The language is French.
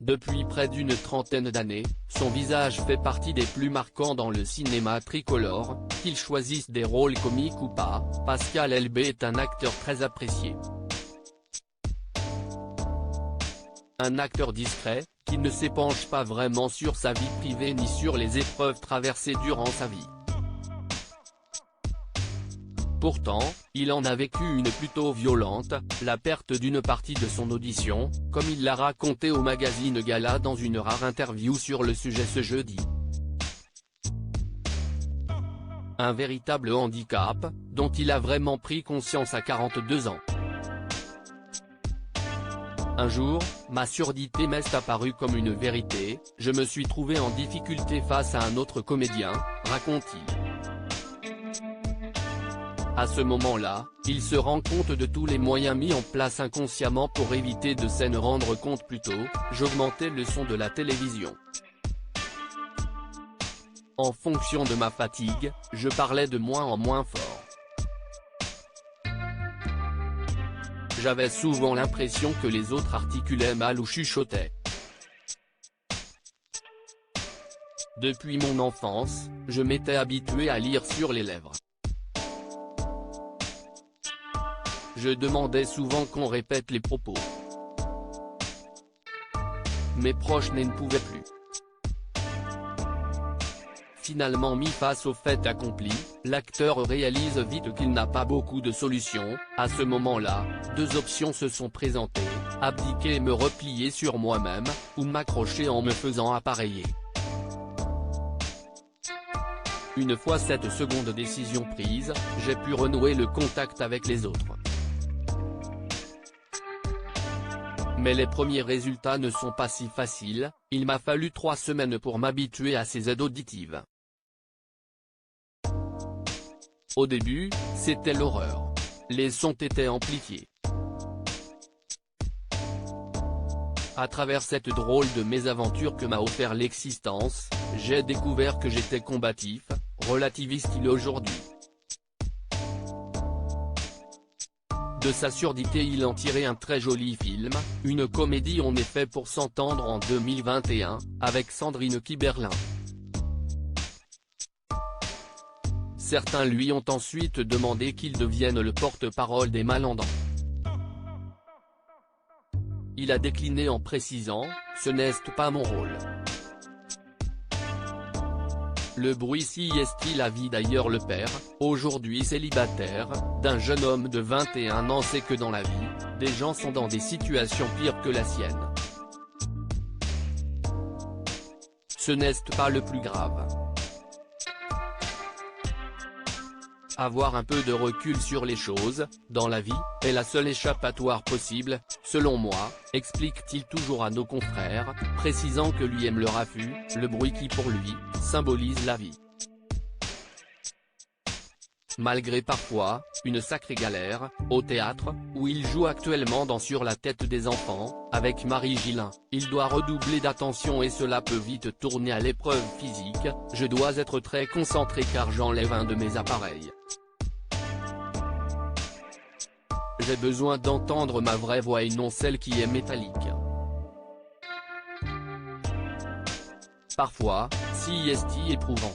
Depuis près d'une trentaine d'années, son visage fait partie des plus marquants dans le cinéma tricolore, qu'il choisisse des rôles comiques ou pas. Pascal Elbé est un acteur très apprécié. Un acteur discret, qui ne s'épanche pas vraiment sur sa vie privée ni sur les épreuves traversées durant sa vie. Pourtant, il en a vécu une plutôt violente, la perte d'une partie de son audition, comme il l'a raconté au magazine Gala dans une rare interview sur le sujet ce jeudi. Un véritable handicap, dont il a vraiment pris conscience à 42 ans. Un jour, ma surdité m'est apparue comme une vérité, je me suis trouvé en difficulté face à un autre comédien, raconte-t-il. À ce moment-là, il se rend compte de tous les moyens mis en place inconsciemment pour éviter de s'en rendre compte plus tôt. J'augmentais le son de la télévision. En fonction de ma fatigue, je parlais de moins en moins fort. J'avais souvent l'impression que les autres articulaient mal ou chuchotaient. Depuis mon enfance, je m'étais habitué à lire sur les lèvres. Je demandais souvent qu'on répète les propos. Mes proches n'en pouvaient plus. Finalement mis face au fait accompli, l'acteur réalise vite qu'il n'a pas beaucoup de solutions. À ce moment-là, deux options se sont présentées, abdiquer et me replier sur moi-même, ou m'accrocher en me faisant appareiller. Une fois cette seconde décision prise, j'ai pu renouer le contact avec les autres. Mais les premiers résultats ne sont pas si faciles, il m'a fallu 3 semaines pour m'habituer à ces aides auditives. Au début, c'était l'horreur. Les sons étaient amplifiés. À travers cette drôle de mésaventure que m'a offert l'existence, j'ai découvert que j'étais combatif, relativise-t-il aujourd'hui. De sa surdité il en tirait un très joli film, une comédie en effet pour s'entendre en 2021, avec Sandrine Kiberlin. Certains lui ont ensuite demandé qu'il devienne le porte-parole des malentendants. Il a décliné en précisant « Ce n'est pas mon rôle ». Le bruit si est-il a vie d'ailleurs le père, aujourd'hui célibataire, d'un jeune homme de 21 ans sait que dans la vie, des gens sont dans des situations pires que la sienne. Ce n'est pas le plus grave. Avoir un peu de recul sur les choses, dans la vie, est la seule échappatoire possible, selon moi, explique-t-il toujours à nos confrères, précisant que lui aime le raffut, le bruit qui pour lui, symbolise la vie. Malgré parfois, une sacrée galère, au théâtre, où il joue actuellement dans Sur la tête des enfants, avec Marie Gillin, il doit redoubler d'attention et cela peut vite tourner à l'épreuve physique. Je dois être très concentré car j'enlève un de mes appareils. J'ai besoin d'entendre ma vraie voix et non celle qui est métallique. Parfois, si est éprouvant.